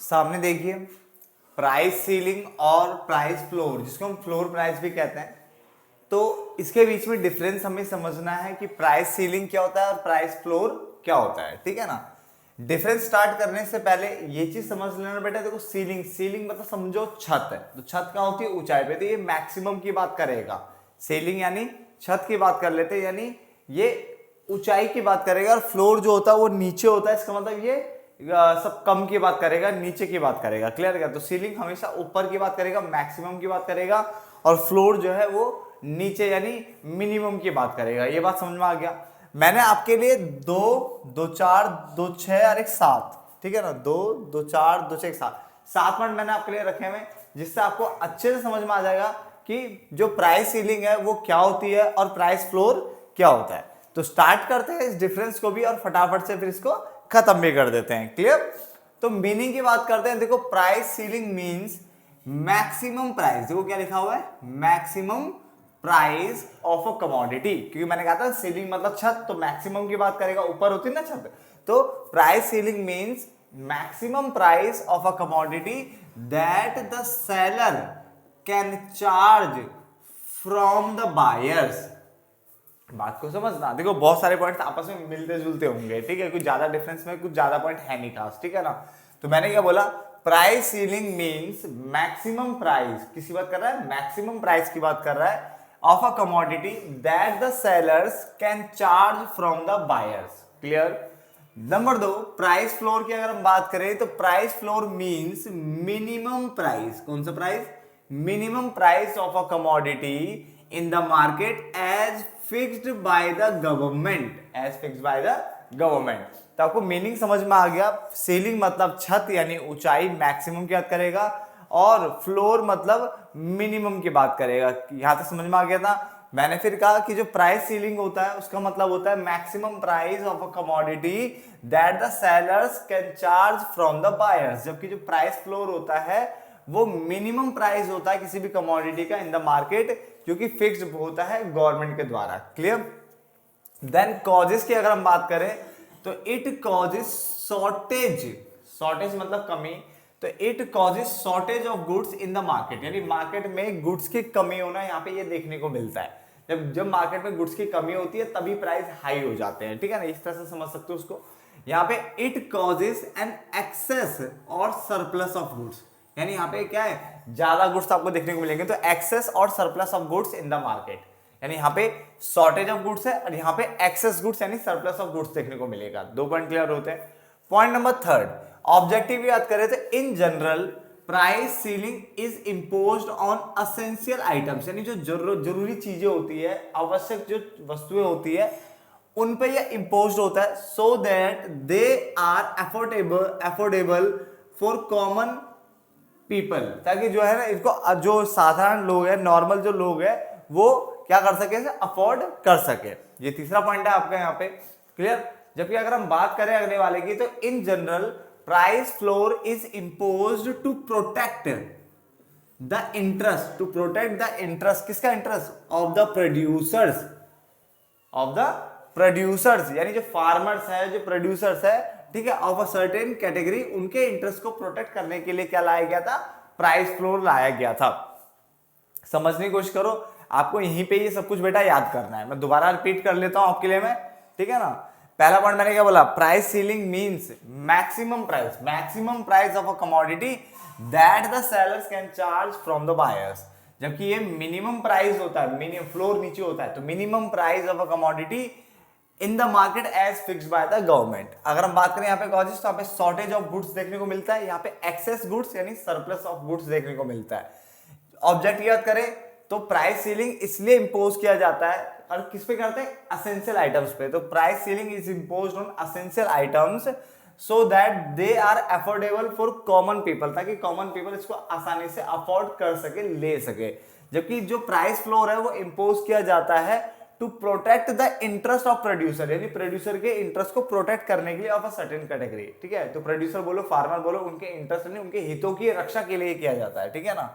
सामने देखिए price ceiling और प्राइस फ्लोर, जिसको हम फ्लोर प्राइस भी कहते हैं। तो इसके बीच में डिफरेंस हमें समझना है कि प्राइस सीलिंग क्या होता है और प्राइस फ्लोर क्या होता है, ठीक है ना। डिफरेंस स्टार्ट करने से पहले ये चीज समझ लेना बेटा, देखो सीलिंग सीलिंग मतलब समझो छत है, तो छत क्या होती है ऊंचाई पे, तो ये मैक्सिमम की बात करेगा। सीलिंग यानी छत की बात कर लेते हैं, यानी ये ऊंचाई की बात करेगा, और फ्लोर जो होता है वो नीचे होता है, इसका मतलब ये सब कम की बात करेगा, नीचे की बात करेगा। क्लियर है? तो सीलिंग हमेशा ऊपर की बात करेगा, मैक्सिमम की बात करेगा, और फ्लोर जो है वो नीचे यानी मिनिमम की बात करेगा। ये बात समझ में आ गया। मैंने आपके लिए 2, 2, 4, 2, 6 और 1, 7, ठीक है ना, 2, 2, 4, 2, 6, 1, 7 पॉइंट मैंने आपके लिए रखे हुए, जिससे आपको अच्छे से समझ में आ जाएगा कि जो प्राइस सीलिंग है वो क्या होती है और प्राइस फ्लोर क्या होता है। तो स्टार्ट करते हैं इस डिफरेंस को भी और फटाफट से फिर इसको खत्म भी कर देते हैं। क्लियर? तो मीनिंग की बात करते हैं। देखो price ceiling means maximum price, देखो क्या लिखा हुआ है, maximum price of a commodity, क्योंकि मैंने कहा था सीलिंग मतलब छत, तो मैक्सिमम की बात करेगा, ऊपर होती है ना छत। तो price ceiling means maximum price of a commodity that the seller can charge from the buyers. बात को समझना, देखो बहुत सारे पॉइंट्स आपस में मिलते जुलते होंगे, ठीक है, कुछ ज्यादा डिफरेंस में कुछ ज्यादा पॉइंट है नहीं खास, ठीक है ना। तो मैंने क्या बोला, price ceiling means maximum price, किसी बात कर रहा है, मैक्सिमम प्राइस की बात कर रहा है, of a commodity that the sellers can charge from the buyers. Clear? Number 2, price floor की अगर हम बात करें तो price floor means minimum price, कौन सा price, minimum price of a commodity in the market as fixed by the government, as fixed by the government. तो आपको मीनिंग समझ में आ गया। सीलिंग मतलब छत यानी ऊंचाई, मैक्सिमम की बात करेगा, और फ्लोर मतलब मिनिमम की बात करेगा। यहां तक समझ में आ गया था। मैंने फिर कहा कि जो प्राइस सीलिंग होता है उसका मतलब होता है maximum price of a commodity that the sellers can charge from the buyers, जबकि जो प्राइस फ्लोर होता है वो मिनिमम प्राइस होता है किसी भी कमोडिटी का इन द मार्केट, जो कि फिक्स्ड होता है गवर्नमेंट के द्वारा। क्लियर? देन कॉजेस की अगर हम बात करें तो इट कॉजेस शॉर्टेज, शॉर्टेज मतलब कमी, तो it causes shortage of goods in the market, यानी मार्केट में गुड्स की कमी होना यहाँ पे ये देखने को मिलता है। जब मार्केट में गुड्स की कमी होती है तभी प्राइस हाई हो जाते हैं, ठीक है ना, इस तरह से समझ सकते हो उसको। यहाँ पे इट कॉजेस एन एक्सेस और सरप्लस ऑफ गुड्स, यानी यहाँ पे क्या है, ज्यादा गुड्स आपको देखने को मिलेंगे, तो एक्सेस और surplus of goods in the market, यानी यहाँ पे शॉर्टेज ऑफ गुड्स है और यहाँ पे एक्सेस गुड्स यानी सरप्लस ऑफ गुड्स देखने को मिलेगा। 2 पॉइंट क्लियर होते हैं। पॉइंट नंबर 3, ऑब्जेक्टिव याद करें तो in general price ceiling is imposed on essential items, यानी जो जरूरी चीजें होती है, आवश्यक जो वस्तुएं होती है, उन पे यह इम्पोज्ड होता है, so that they are affordable for common people, ताकि जो है ना इसको जो साधारण लोग है, नॉर्मल जो लोग है, वो क्या कर सके, अफोर्ड कर सके। ये तीसरा पॉइंट है आपका यहाँ पे। क्लियर? जबकि अगर हम बात करें अगले वाले की, तो in general price floor is imposed to protect the interest, to protect the interest, किसका interest, of the producers, of the producers, यानी जो फार्मर्स है, जो प्रोड्यूसर्स है, ठीक है, ऑफ अ सर्टेन कैटेगरी, उनके इंटरेस्ट को प्रोटेक्ट करने के लिए क्या लाया गया था, प्राइस फ्लोर लाया गया था। समझने की कोशिश करो, आपको यहीं पे ये सब कुछ बेटा याद करना है। मैं दोबारा रिपीट कर लेता हूं आपके लिए मैं, ठीक है ना। पहला पॉइंट मैंने क्या बोला, price ceiling means maximum price of a commodity that the sellers can charge from the buyers, जबकि ये मिनिमम प्राइस होता है, मिनिमम फ्लोर नीचे होता है, तो minimum price of a commodity in the market as fixed by the government. अगर हम बात करें यहाँ पे कॉजेस, तो यहाँ पे शॉर्टेज ऑफ गुड्स देखने को मिलता है, यहाँ पे एक्सेस गुड्स यानी सरप्लस ऑफ गुड्स देखने को मिलता है। ऑब्जेक्ट याद करें तो प्राइस सीलिंग इसलिए इंपोज किया जाता है, और किस पे करते हैं, असेंशियल आइटम्स पे। तो price ceiling is imposed on essential items so that they are affordable for common people, ताकि कॉमन पीपल इसको आसानी से अफोर्ड कर सके, ले सके। जबकि जो प्राइस फ्लोर है वो इंपोज किया जाता है to protect the interest of producer, यानी प्रोड्यूसर के इंटरेस्ट को प्रोटेक्ट करने के लिए ऑफ अ सर्टेन कैटेगरी, ठीक है। तो प्रोड्यूसर बोलो, फार्मर बोलो, उनके इंटरेस्ट यानी उनके हितों की रक्षा के लिए किया जाता है, ठीक है ना।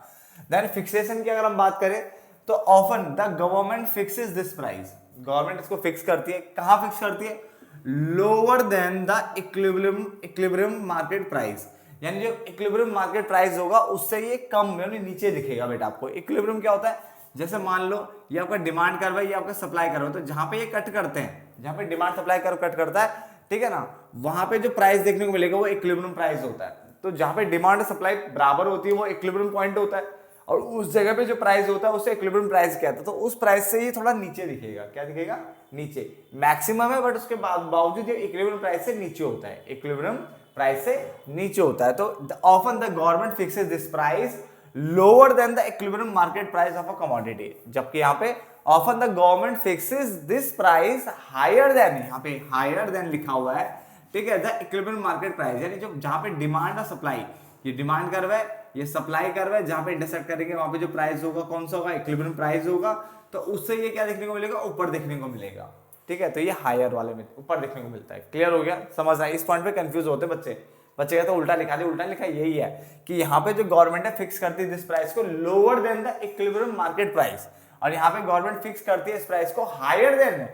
देन फिक्सेशन की अगर हम बात करें तो often the government fixes this price, government इसको फिक्स करती है, कहां फिक्स करती है, lower than the equilibrium market price, यानी जो इक्विलिब्रियम मार्केट प्राइस होगा उससे ये कम यानी नीचे दिखेगा बेटा आपको। इक्विलिब्रियम क्या होता है, जैसे मान लो ये आपका डिमांड कर्व है, ये आपका सप्लाई कर्व है, तो जहां पे ये कट करते हैं, जहां पे डिमांड सप्लाई कर्व कट करता है, ठीक है ना, वहां पे जो प्राइस देखने को मिलेगा वो इक्विलिब्रियम प्राइस होता है। तो जहां पे डिमांड सप्लाई बराबर होती है वो इक्विलिब्रियम पॉइंट होता है, और उस जगह पे जो प्राइस होता है उसे इक्विलिब्रियम प्राइस कहते हैं। तो उस प्राइस से ये थोड़ा नीचे दिखेगा, क्या दिखेगा, नीचे। मैक्सिमम है बट उसके बावजूद ये इक्विलिब्रियम प्राइस से नीचे होता है, इक्विलिब्रियम प्राइस से नीचे होता है। तो often the government fixes this price lower than the equilibrium market price of a commodity, जबकि यहाँ पे often the government fixes this price higher than, यहाँ पे हायर देन लिखा हुआ है, ठीक है, द इक्विलिब्रियम मार्केट प्राइस, यानी जो जहां पे डिमांड और सप्लाई, ये डिमांड कर्व है, ये सप्लाई कर्व है, जहां पे इंटरसेक्ट करेंगे वहां पे जो प्राइस होगा कौन सा होगा, इक्विलिब्रियम प्राइस होगा। तो उससे ये क्या देखने को मिलेगा, ऊपर देखने को मिलेगा, ठीक है। तो ये हायर वाले में ऊपर देखने को मिलता है। क्लियर हो गया, समझ आए। इस पॉइंट पे कंफ्यूज होते बच्चे कहते उल्टा लिखा दे, उल्टा लिखा यही है कि यहाँ पे जो गवर्नमेंट है फिक्स करती है इस प्राइस को lower than the equilibrium market price, और यहाँ पे गवर्नमेंट फिक्स करती है इस प्राइस को higher than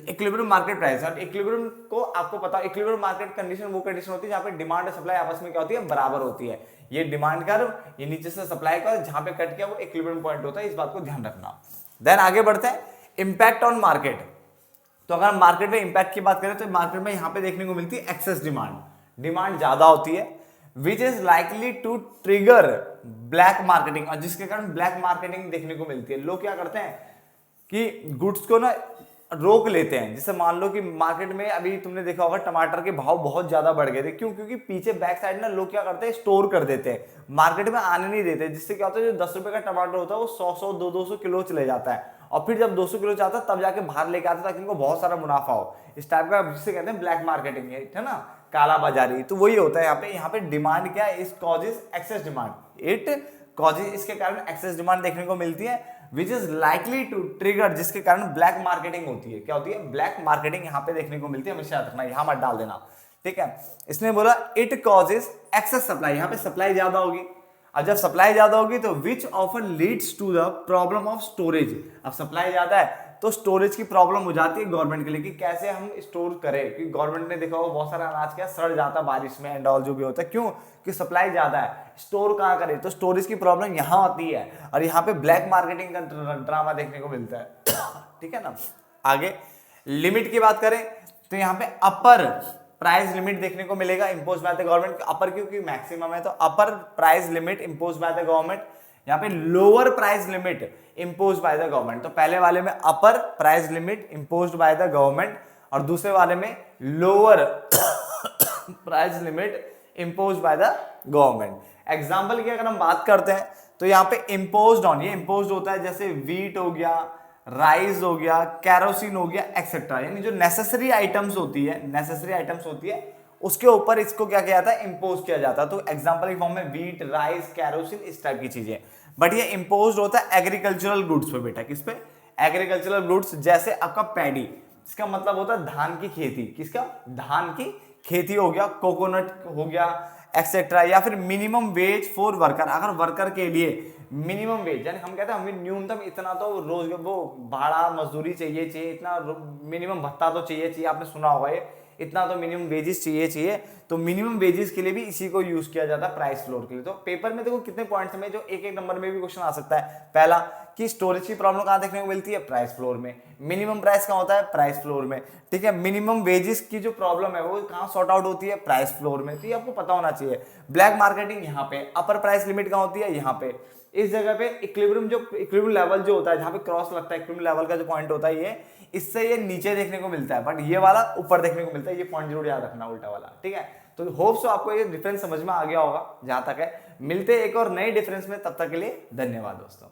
equilibrium market price. और इक्विलिब्रियम को आपको पता है, इक्विलिब्रियम मार्केट कंडीशन वो कंडीशन होती है जहां पे डिमांड और सप्लाई आपस में क्या होती है, बराबर होती है। ये डिमांड कर्व, ये नीचे से सप्लाई कर्व, जहां पे कट किया वो इक्विलिब्रियम पॉइंट होता है, इस बात को ध्यान रखना। देन आगे बढ़ते हैं, इंपैक्ट ऑन मार्केट। तो अगर मार्केट में इंपैक्ट की बात करें तो मार्केट में यहाँ पे देखने को मिलती है एक्सेस डिमांड, डिमांड ज्यादा होती है, which is likely to trigger black marketing, और जिसके कारण ब्लैक मार्केटिंग देखने को मिलती है। लोग क्या करते हैं कि गुड्स को ना रोक लेते हैं। जैसे मान लो कि मार्केट में अभी तुमने देखा होगा टमाटर के भाव बहुत ज्यादा बढ़ गए थे, क्यों, क्योंकि पीछे बैक साइड ना लोग क्या करते हैं, स्टोर कर देते हैं, मार्केट में आने नहीं देते, जिससे क्या होता है जो 10 रुपए का टमाटर होता है वो 100 200 किलो चले जाता है, और फिर जब 200 किलो जाता है तब जाके बाहर लेके आते हैं ताकि इनको बहुत सारा मुनाफा हो। इस टाइप का जिसे कहते हैं ब्लैक मार्केटिंग है ना, काला बाजारी। तो वही होता है यहाँ पे डिमांड क्या है, इस causes excess demand, it causes, इसके कारण एक्सेस डिमांड देखने को मिलती है, which is likely to trigger, जिसके कारण ब्लैक मार्केटिंग होती है। क्या होती है, ब्लैक मार्केटिंग यहाँ पे देखने को मिलती है, हमेशा याद रखना, यहाँ मत डाल देना, ठीक है। इसने बोला इट कॉजेज एक्सेस सप्लाई, यहाँ पे सप्लाई ज्यादा होगी, अब जब सप्लाई ज्यादा होगी तो which often leads to the problem of storage. अब सप्लाई ज्यादा है तो स्टोरेज की प्रॉब्लम हो जाती है गवर्नमेंट के लिए कि कैसे हम स्टोर करें, क्योंकि गवर्नमेंट ने देखा हो बहुत सारा अनाज क्या सड़ जाता है बारिश में एंड ऑल जो भी होता है, क्यों कि सप्लाई ज्यादा है, स्टोर कहाँ करें, तो स्टोरेज की प्रॉब्लम यहाँ आती है, और यहाँ पे ब्लैक मार्केटिंग का ड्रामा देखने को मिलता है, ठीक है ना। आगे लिमिट की बात करें तो यहाँ पे अपर प्राइस लिमिट देखने को मिलेगा impose by the government, upper क्योंकि मैक्सिमम है तो upper price limit impose by the government, यहाँ पे lower price limit impose by the government. तो पहले वाले में upper price limit impose by the government, और दूसरे वाले में lower price limit impose by the government. Example की अगर हम बात करते हैं तो यहाँ पे इम्पोज ऑन, ये इम्पोज होता है जैसे वीट हो गया, राइस हो गया, कैरोसिन हो गया एक्सेट्रा, यानी जो नेसेसरी आइटम्स होती है, नेसेसरी आइटम्स होती है उसके ऊपर इसको क्या किया जाता है, इम्पोज किया जाता है। तो एग्जांपल के फॉर्म में वीट, राइस, कैरोसिन, इस टाइप की चीजें, बट ये इम्पोज होता है एग्रीकल्चरल गुड्स पे बेटा, किस पे, एग्रीकल्चरल गुड्स, जैसे आपका पैडी, इसका मतलब होता है धान की खेती, किसका, धान की खेती हो गया, कोकोनट हो गया एक्सेट्रा, या फिर मिनिमम वेज फॉर वर्कर, अगर वर्कर के लिए मिनिमम वेज, यानी हम कहते हैं हमें न्यूनतम इतना तो रोज वो भाड़ा मजदूरी चाहिए, इतना मिनिमम भत्ता तो चाहिए, आपने सुना होगा ये, इतना तो मिनिमम वेजेस चाहिए, तो मिनिमम वेजेस के लिए भी इसी को यूज किया जाता है प्राइस फ्लोर के लिए। तो पेपर में देखो कितने पॉइंट्स में जो एक नंबर में भी क्वेश्चन आ सकता है। पहला कि स्टोरेज की प्रॉब्लम कहाँ देखने को मिलती है, प्राइस फ्लोर में, मिनिमम प्राइस कहाँ होता है, प्राइस फ्लोर में, ठीक है। मिनिमम वेजेस की जो प्रॉब्लम है वो कहाँ सॉर्ट आउट होती है, प्राइस फ्लोर में, तो ये आपको पता होना चाहिए। ब्लैक मार्केटिंग यहाँ पे, अपर प्राइस लिमिट कहाँ होती है, यहाँ पे, इस जगह पे इक्विलिब्रियम, जो इक्विलिब्रियम लेवल जो होता है जहाँ पे क्रॉस लगता है, इक्विलिब्रियम लेवल का जो पॉइंट होता है ये, इससे ये नीचे देखने को मिलता है, बट ये वाला ऊपर देखने को मिलता है, ये पॉइंट जरूर याद रखना, उल्टा वाला, ठीक है। तो होप सो आपको ये डिफरेंस समझ में आ गया होगा जहां तक है। मिलते एक और नए डिफरेंस में, तब तक के लिए धन्यवाद दोस्तों।